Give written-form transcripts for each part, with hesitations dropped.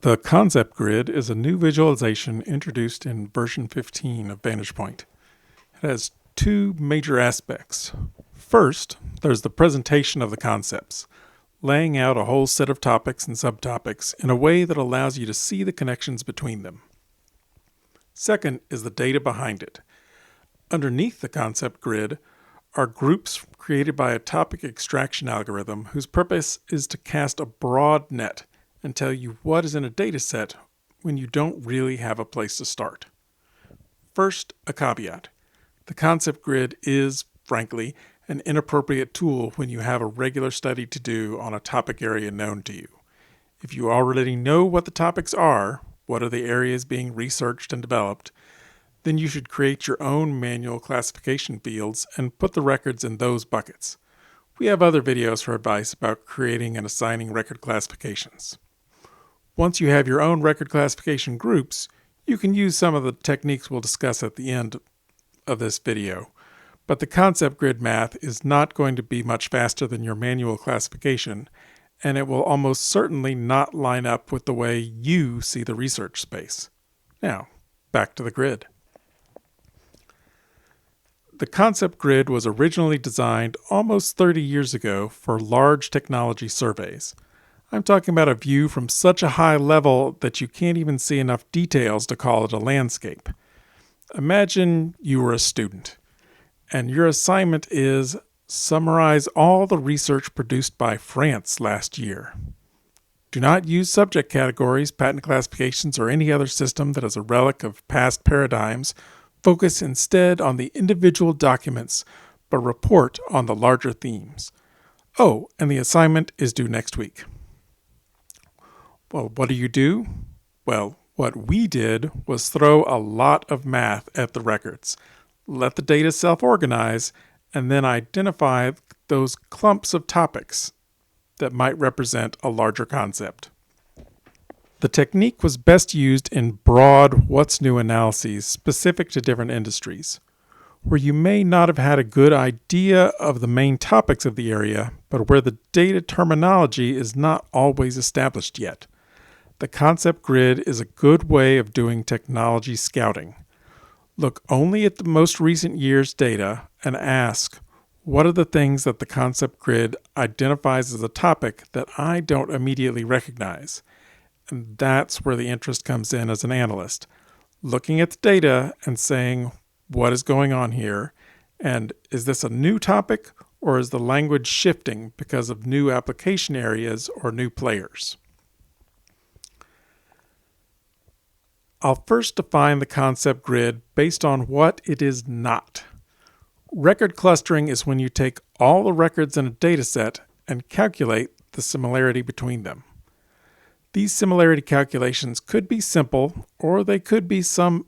The concept grid is a new visualization introduced in version 15 of VantagePoint. It has two major aspects. First, there's the presentation of the concepts, laying out a whole set of topics and subtopics in a way that allows you to see the connections between them. Second is the data behind it. Underneath the concept grid are groups created by a topic extraction algorithm whose purpose is to cast a broad net and tell you what is in a data set when you don't really have a place to start. First, a caveat. The concept grid is, frankly, an inappropriate tool when you have a regular study to do on a topic area known to you. If you already know what the topics are, what are the areas being researched and developed, then you should create your own manual classification fields and put the records in those buckets. We have other videos for advice about creating and assigning record classifications. Once you have your own record classification groups, you can use some of the techniques we'll discuss at the end of this video. But the concept grid math is not going to be much faster than your manual classification, and it will almost certainly not line up with the way you see the research space. Now, back to the grid. The concept grid was originally designed almost 30 years ago for large technology surveys. I'm talking about a view from such a high level that you can't even see enough details to call it a landscape. Imagine you were a student, and your assignment is summarize all the research produced by France last year. Do not use subject categories, patent classifications, or any other system that is a relic of past paradigms. Focus instead on the individual documents, but report on the larger themes. Oh, and the assignment is due next week. Well, what do? Well, what we did was throw a lot of math at the records, let the data self-organize, and then identify those clumps of topics that might represent a larger concept. The technique was best used in broad what's new analyses specific to different industries, where you may not have had a good idea of the main topics of the area, but where the data terminology is not always established yet. The concept grid is a good way of doing technology scouting. Look only at the most recent year's data and ask, what are the things that the concept grid identifies as a topic that I don't immediately recognize? And that's where the interest comes in as an analyst, looking at the data and saying, what is going on here? And is this a new topic, or is the language shifting because of new application areas or new players? I'll first define the concept grid based on what it is not. Record clustering is when you take all the records in a dataset and calculate the similarity between them. These similarity calculations could be simple, or they could be some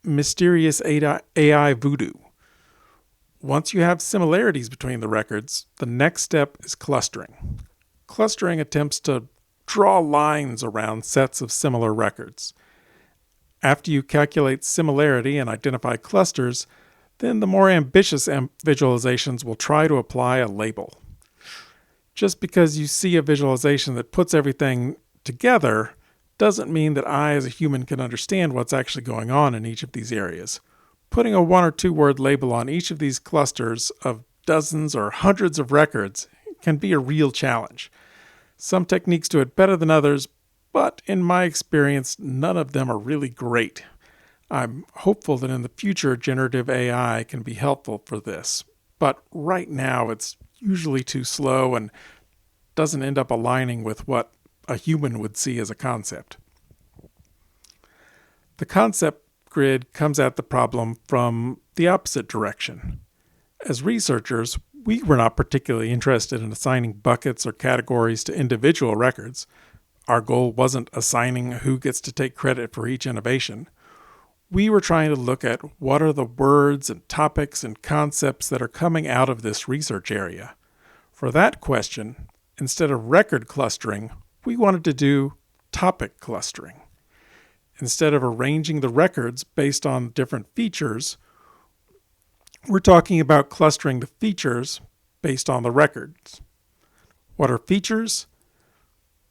mysterious AI voodoo. Once you have similarities between the records, the next step is clustering. Clustering attempts to draw lines around sets of similar records. After you calculate similarity and identify clusters, then the more ambitious visualizations will try to apply a label. Just because you see a visualization that puts everything together doesn't mean that I as a human can understand what's actually going on in each of these areas. Putting a 1 or 2 word label on each of these clusters of dozens or hundreds of records can be a real challenge. Some techniques do it better than others, but in my experience, none of them are really great. I'm hopeful that in the future, generative AI can be helpful for this, but right now it's usually too slow and doesn't end up aligning with what a human would see as a concept. The concept grid comes at the problem from the opposite direction. As researchers, we were not particularly interested in assigning buckets or categories to individual records. Our goal wasn't assigning who gets to take credit for each innovation. We were trying to look at what are the words and topics and concepts that are coming out of this research area. For that question, instead of record clustering, we wanted to do topic clustering. Instead of arranging the records based on different features, we're talking about clustering the features based on the records. What are features?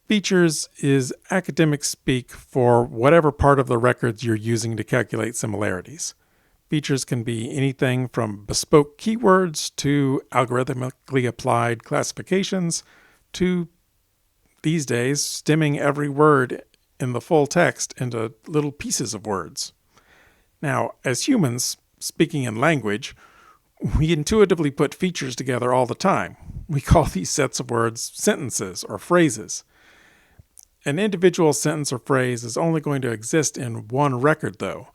Features is academic speak for whatever part of the records you're using to calculate similarities. Features can be anything from bespoke keywords to algorithmically applied classifications to, these days, stemming every word in the full text into little pieces of words. Now, as humans, speaking in language, we intuitively put features together all the time. We call these sets of words sentences or phrases. An individual sentence or phrase is only going to exist in one record, though.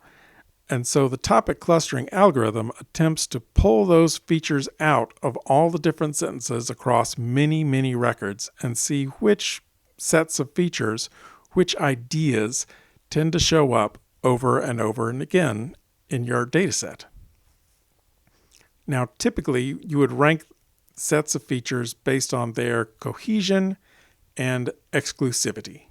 And so the topic clustering algorithm attempts to pull those features out of all the different sentences across many, many records and see which sets of features, which ideas tend to show up over and again in your dataset. Now, typically, you would rank sets of features based on their cohesion and exclusivity.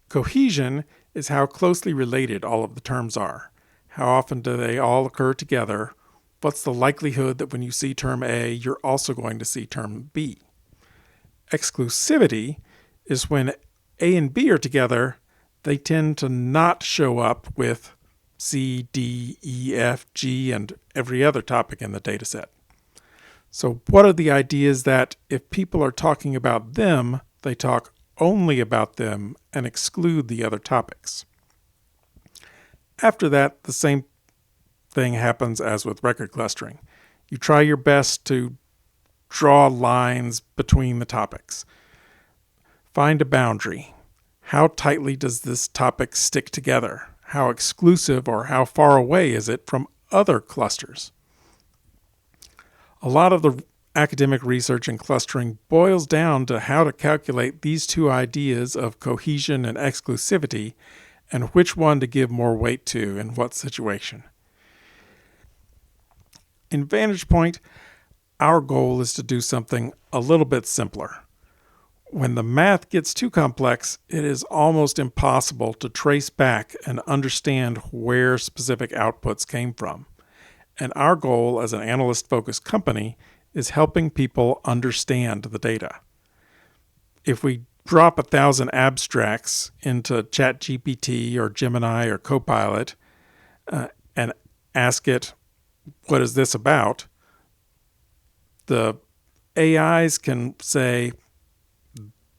Cohesion is how closely related all of the terms are. How often do they all occur together? What's the likelihood that when you see term A, you're also going to see term B? Exclusivity is when A and B are together, they tend to not show up with C, D, E, F, G, and every other topic in the dataset. So what are the ideas that if people are talking about them, they talk only about them and exclude the other topics? After that, the same thing happens as with record clustering. You try your best to draw lines between the topics. Find a boundary. How tightly does this topic stick together? How exclusive or how far away is it from other clusters? A lot of the academic research in clustering boils down to how to calculate these two ideas of cohesion and exclusivity and which one to give more weight to in what situation. In VantagePoint, our goal is to do something a little bit simpler. When the math gets too complex, it is almost impossible to trace back and understand where specific outputs came from. And our goal as an analyst-focused company is helping people understand the data. If we drop 1,000 abstracts into ChatGPT or Gemini or Copilot and ask it, what is this about? The AIs can say,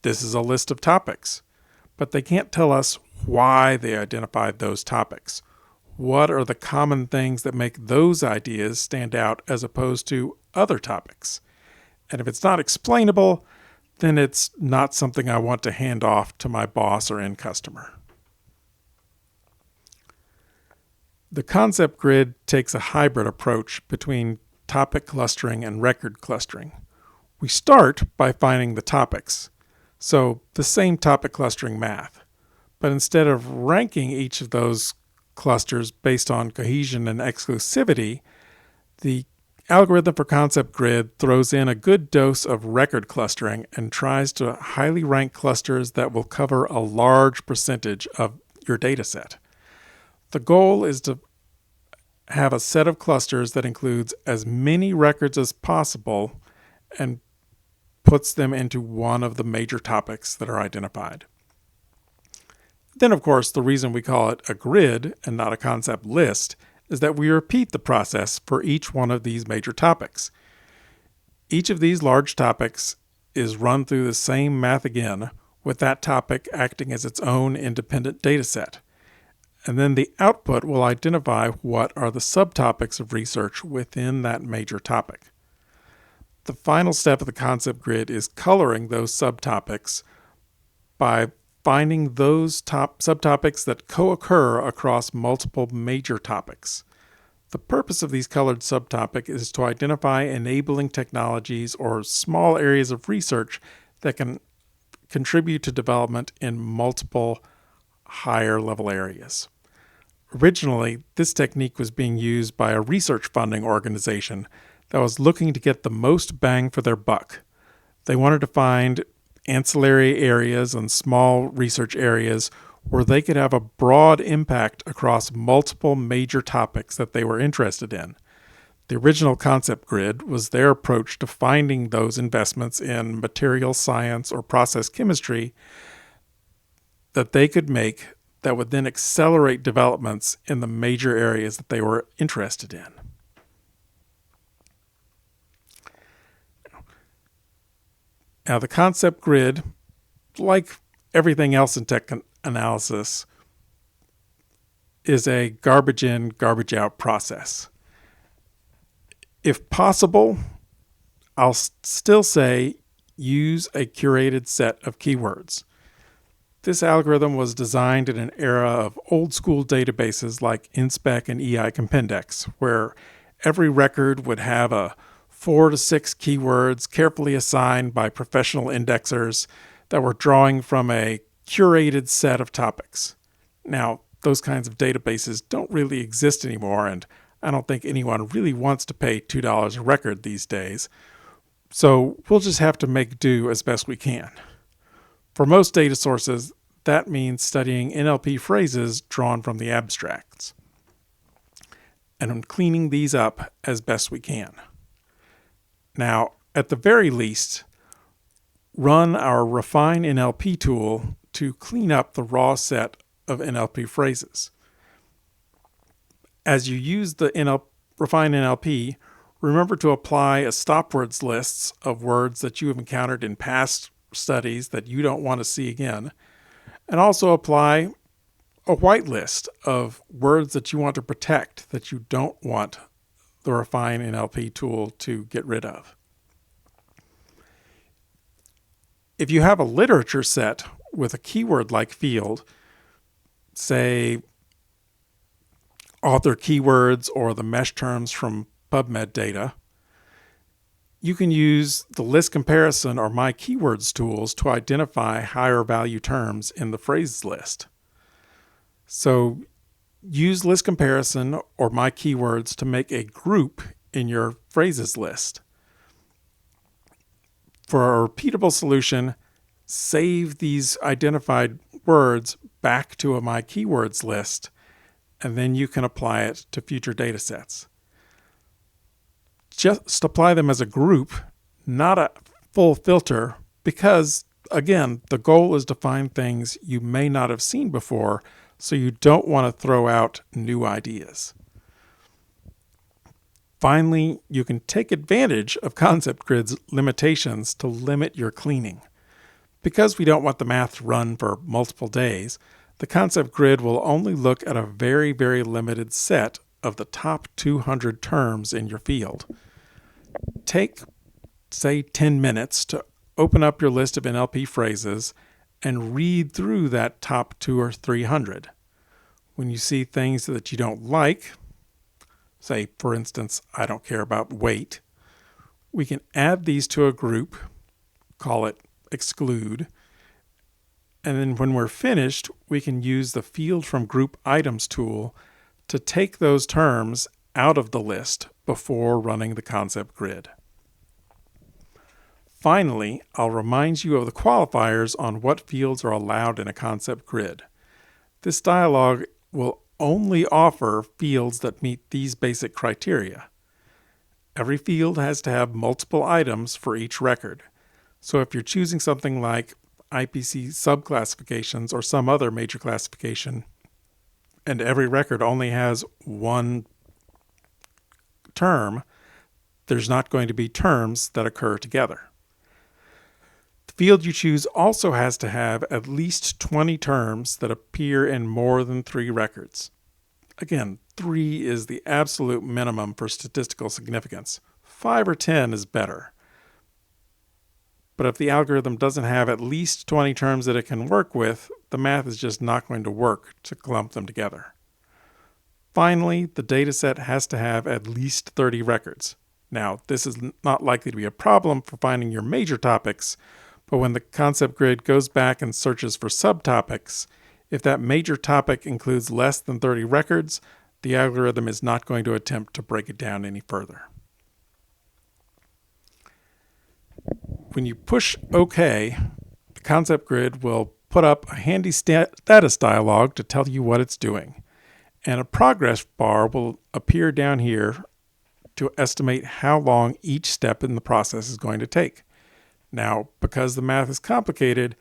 this is a list of topics, but they can't tell us why they identified those topics. What are the common things that make those ideas stand out as opposed to other topics? And if it's not explainable, then it's not something I want to hand off to my boss or end customer. The concept grid takes a hybrid approach between topic clustering and record clustering. We start by finding the topics, so the same topic clustering math. But instead of ranking each of those clusters based on cohesion and exclusivity, the algorithm for concept grid throws in a good dose of record clustering and tries to highly rank clusters that will cover a large percentage of your data set. The goal is to have a set of clusters that includes as many records as possible and puts them into one of the major topics that are identified. Then, of course, the reason we call it a grid and not a concept list is that we repeat the process for each one of these major topics. Each of these large topics is run through the same math again, with that topic acting as its own independent data set. And then the output will identify what are the subtopics of research within that major topic. The final step of the concept grid is coloring those subtopics by finding those subtopics that co-occur across multiple major topics. The purpose of these colored subtopics is to identify enabling technologies or small areas of research that can contribute to development in multiple higher level areas. Originally, this technique was being used by a research funding organization that was looking to get the most bang for their buck. They wanted to find ancillary areas and small research areas where they could have a broad impact across multiple major topics that they were interested in. The original concept grid was their approach to finding those investments in material science or process chemistry that they could make that would then accelerate developments in the major areas that they were interested in. Now, the concept grid, like everything else in tech analysis, is a garbage in, garbage out process. If possible, I'll still say use a curated set of keywords. This algorithm was designed in an era of old school databases like InSpec and EI Compendex, where every record would have 4 to 6 keywords carefully assigned by professional indexers that were drawing from a curated set of topics. Now, those kinds of databases don't really exist anymore, and I don't think anyone really wants to pay $2 a record these days. So we'll just have to make do as best we can. For most data sources, that means studying NLP phrases drawn from the abstracts and cleaning these up as best we can. Now, at the very least, run our Refine NLP tool to clean up the raw set of NLP phrases. As you use the Refine NLP, remember to apply a stop words lists of words that you have encountered in past studies that you don't want to see again, and also apply a whitelist of words that you want to protect that you don't want the Refine NLP tool to get rid of. If you have a literature set with a keyword-like field, say author keywords or the mesh terms from PubMed data, you can use the list comparison or my keywords tools to identify higher value terms in the phrases list. So use list comparison or my keywords to make a group in your phrases list. For a repeatable solution, save these identified words back to a my keywords list, and then you can apply it to future data sets. Just apply them as a group, not a full filter, because, again, the goal is to find things you may not have seen before, so you don't want to throw out new ideas. Finally, you can take advantage of Concept Grid's limitations to limit your cleaning. Because we don't want the math to run for multiple days, the Concept Grid will only look at a very, very limited set of the top 200 terms in your field. Take, say, 10 minutes to open up your list of NLP phrases and read through that top 200 or 300. When you see things that you don't like, say, for instance, I don't care about weight, we can add these to a group, call it exclude, and then when we're finished, we can use the Field from Group Items tool to take those terms out of the list before running the Concept Grid. Finally, I'll remind you of the qualifiers on what fields are allowed in a Concept Grid. This dialog will only offer fields that meet these basic criteria. Every field has to have multiple items for each record. So if you're choosing something like IPC subclassifications or some other major classification, and every record only has one term, there's not going to be terms that occur together. The field you choose also has to have at least 20 terms that appear in more than 3 records. Again, 3 is the absolute minimum for statistical significance. 5 or 10 is better. But if the algorithm doesn't have at least 20 terms that it can work with, the math is just not going to work to clump them together. Finally, the dataset has to have at least 30 records. Now, this is not likely to be a problem for finding your major topics, but when the Concept Grid goes back and searches for subtopics, if that major topic includes less than 30 records, the algorithm is not going to attempt to break it down any further. When you push OK, the Concept Grid will put up a handy status dialog to tell you what it's doing, and a progress bar will appear down here to estimate how long each step in the process is going to take. Now, because the math is complicated,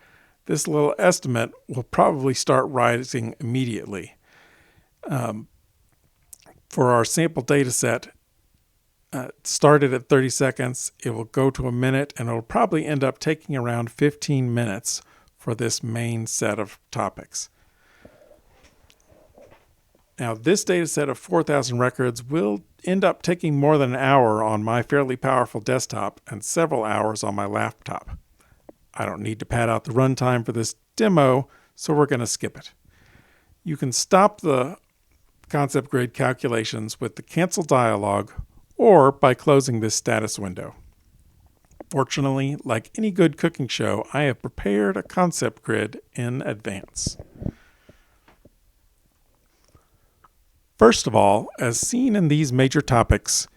this little estimate will probably start rising immediately. For our sample data set, started at 30 seconds, it will go to a minute, and it will probably end up taking around 15 minutes for this main set of topics. Now, this data set of 4,000 records will end up taking more than an hour on my fairly powerful desktop and several hours on my laptop. I don't need to pad out the runtime for this demo, so we're going to skip it. You can stop the concept grid calculations with the cancel dialog or by closing this status window. Fortunately, like any good cooking show, I have prepared a concept grid in advance. First of all, as seen in these major topics,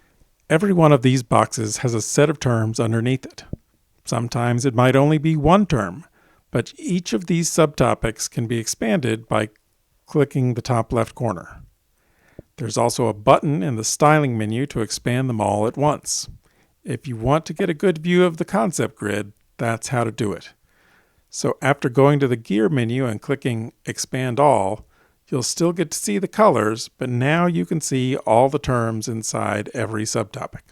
every one of these boxes has a set of terms underneath it. Sometimes it might only be one term, but each of these subtopics can be expanded by clicking the top left corner. There's also a button in the styling menu to expand them all at once. If you want to get a good view of the concept grid, that's how to do it. So after going to the gear menu and clicking Expand All, you'll still get to see the colors, but now you can see all the terms inside every subtopic.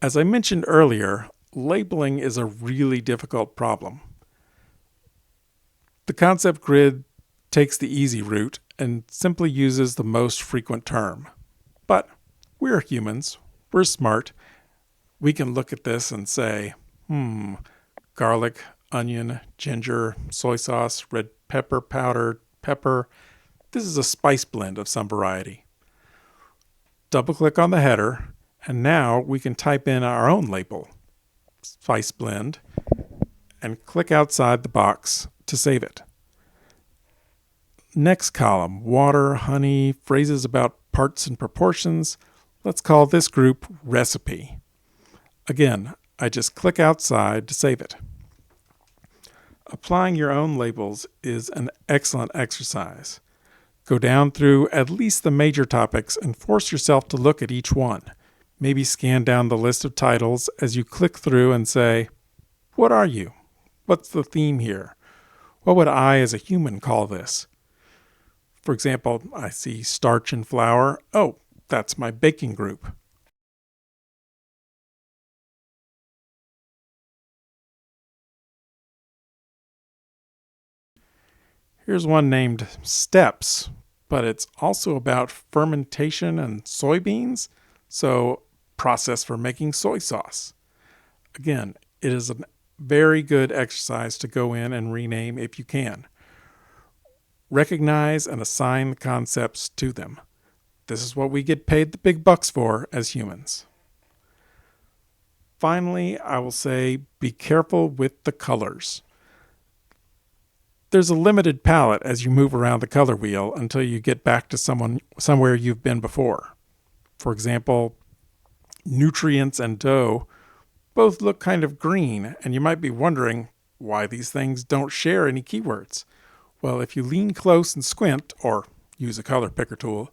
As I mentioned earlier, labeling is a really difficult problem. The concept grid takes the easy route and simply uses the most frequent term. But we're humans, we're smart. We can look at this and say, garlic, onion, ginger, soy sauce, red pepper powder, pepper. This is a spice blend of some variety. Double-click on the header, and now we can type in our own label, spice blend, and click outside the box to save it. Next column, water, honey, phrases about parts and proportions. Let's call this group recipe. Again, I just click outside to save it. Applying your own labels is an excellent exercise. Go down through at least the major topics and force yourself to look at each one. Maybe scan down the list of titles as you click through and say, what are you? What's the theme here? What would I as a human call this? For example, I see starch and flour. Oh, that's my baking group. Here's one named steps, but it's also about fermentation and soybeans, so process for making soy sauce. Again, it is a very good exercise to go in and rename if you can. Recognize and assign the concepts to them. This is what we get paid the big bucks for as humans. Finally, I will say be careful with the colors. There's a limited palette as you move around the color wheel until you get back to somewhere you've been before. For example, nutrients and dough both look kind of green, and you might be wondering why these things don't share any keywords. Well, if you lean close and squint, or use a color picker tool,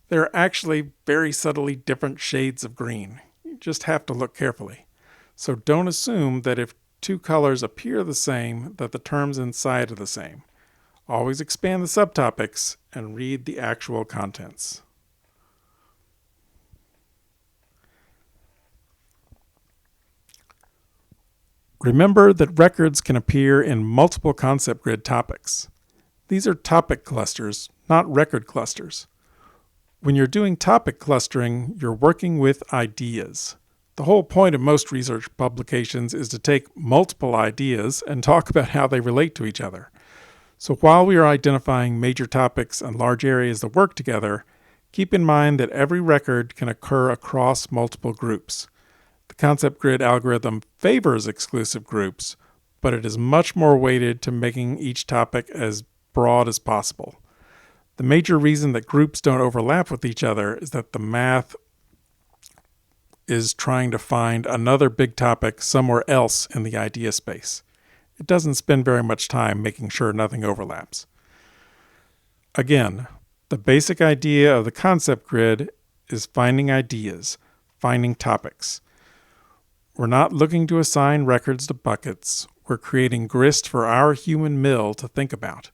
there are actually very subtly different shades of green. You just have to look carefully. So don't assume that if two colors appear the same, that the terms inside are the same. Always expand the subtopics and read the actual contents. Remember that records can appear in multiple concept grid topics. These are topic clusters, not record clusters. When you're doing topic clustering, you're working with ideas. The whole point of most research publications is to take multiple ideas and talk about how they relate to each other. So while we are identifying major topics and large areas that work together, keep in mind that every record can occur across multiple groups. The concept grid algorithm favors exclusive groups, but it is much more weighted to making each topic as broad as possible. The major reason that groups don't overlap with each other is that the math is trying to find another big topic somewhere else in the idea space. It doesn't spend very much time making sure nothing overlaps. Again, the basic idea of the concept grid is finding ideas, finding topics. We're not looking to assign records to buckets. we're creating grist for our human mill to think about.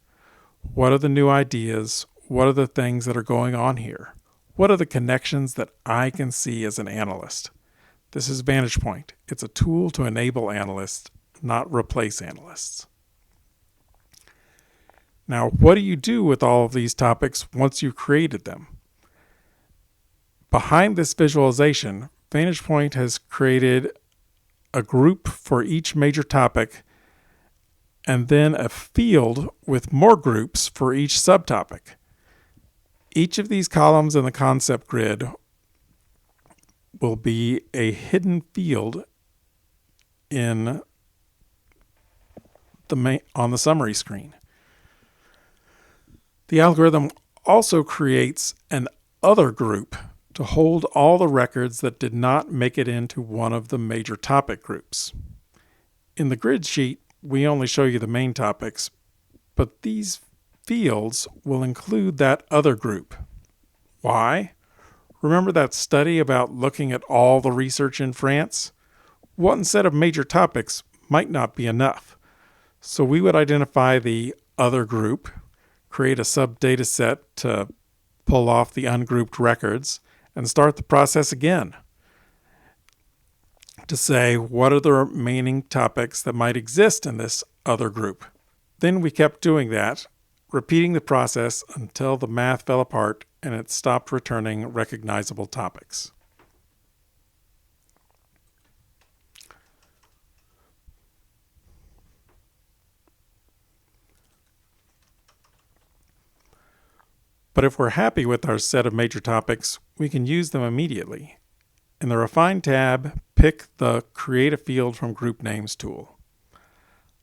What are the new ideas? What are the things that are going on here? What are the connections that I can see as an analyst? This is VantagePoint. It's a tool to enable analysts, not replace analysts. Now, what do you do with all of these topics once you've created them? Behind this visualization, VantagePoint has created a group for each major topic and then a field with more groups for each subtopic. Each of these columns in the concept grid will be a hidden field on the summary screen. The algorithm also creates an other group to hold all the records that did not make it into one of the major topic groups. In the grid sheet, we only show you the main topics, but these fields will include that other group. Why? Remember that study about looking at all the research in France? One set of major topics might not be enough. So we would identify the other group, create a sub-data set to pull off the ungrouped records, and start the process again to say what are the remaining topics that might exist in this other group. Then we kept doing that, repeating the process until the math fell apart and it stopped returning recognizable topics. But if we're happy with our set of major topics, we can use them immediately. In the Refine tab, pick the Create a Field from Group Names tool.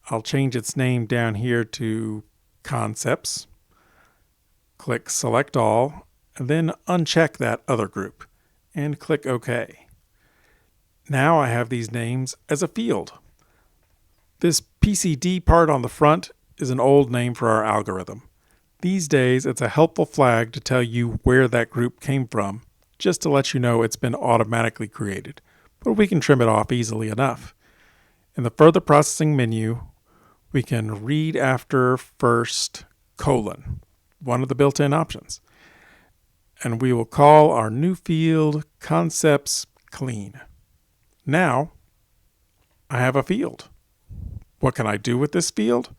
I'll change its name down here to Concepts. Click Select All, and then uncheck that other group, and click OK. Now I have these names as a field. This PCD part on the front is an old name for our algorithm. These days, it's a helpful flag to tell you where that group came from, just to let you know it's been automatically created, but we can trim it off easily enough. In the further processing menu, we can read after first : one of the built-in options. And we will call our new field Concepts Clean. Now, I have a field. What can I do with this field?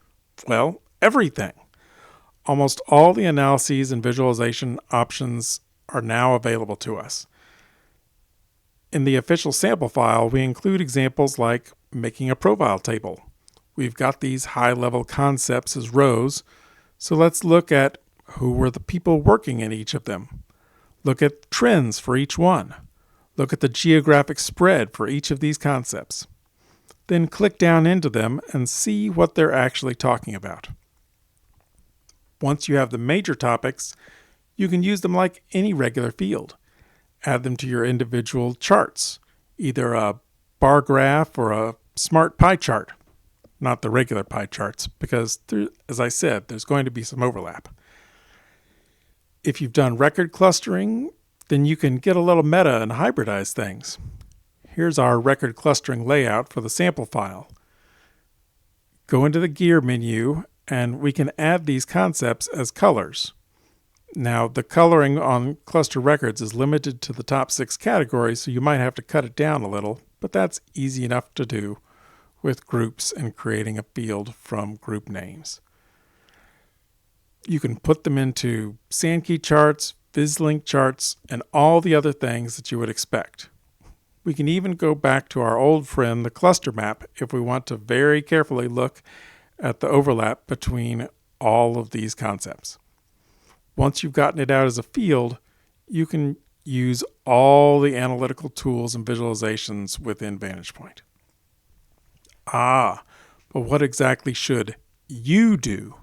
Well, everything. Almost all the analyses and visualization options are now available to us. In the official sample file, we include examples like making a profile table. We've got these high-level concepts as rows, so let's look at who were the people working in each of them. Look at trends for each one. Look at the geographic spread for each of these concepts. Then click down into them and see what they're actually talking about. Once you have the major topics, you can use them like any regular field. Add them to your individual charts, either a bar graph or a smart pie chart. Not the regular pie charts, because as I said, there's going to be some overlap. If you've done record clustering, then you can get a little meta and hybridize things. Here's our record clustering layout for the sample file. Go into the gear menu, and we can add these concepts as colors. Now, the coloring on cluster records is limited to the top 6 categories, so you might have to cut it down a little, but that's easy enough to do with groups and creating a field from group names. You can put them into Sankey charts, Vislink charts, and all the other things that you would expect. We can even go back to our old friend, the cluster map, if we want to very carefully look at the overlap between all of these concepts. Once you've gotten it out as a field, you can use all the analytical tools and visualizations within VantagePoint. But what exactly should you do?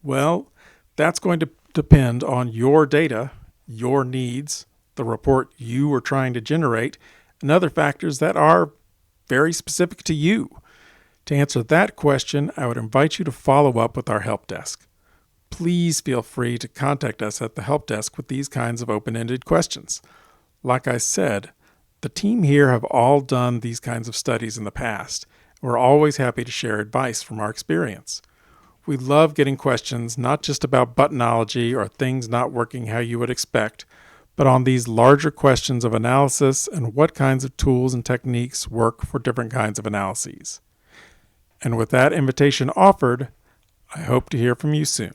Well, that's going to depend on your data, your needs, the report you are trying to generate, and other factors that are very specific to you. To answer that question, I would invite you to follow up with our help desk. Please feel free to contact us at the help desk with these kinds of open-ended questions. Like I said, the team here have all done these kinds of studies in the past, We're always happy to share advice from our experience. We love getting questions not just about buttonology or things not working how you would expect, but on these larger questions of analysis and what kinds of tools and techniques work for different kinds of analyses. And with that invitation offered, I hope to hear from you soon.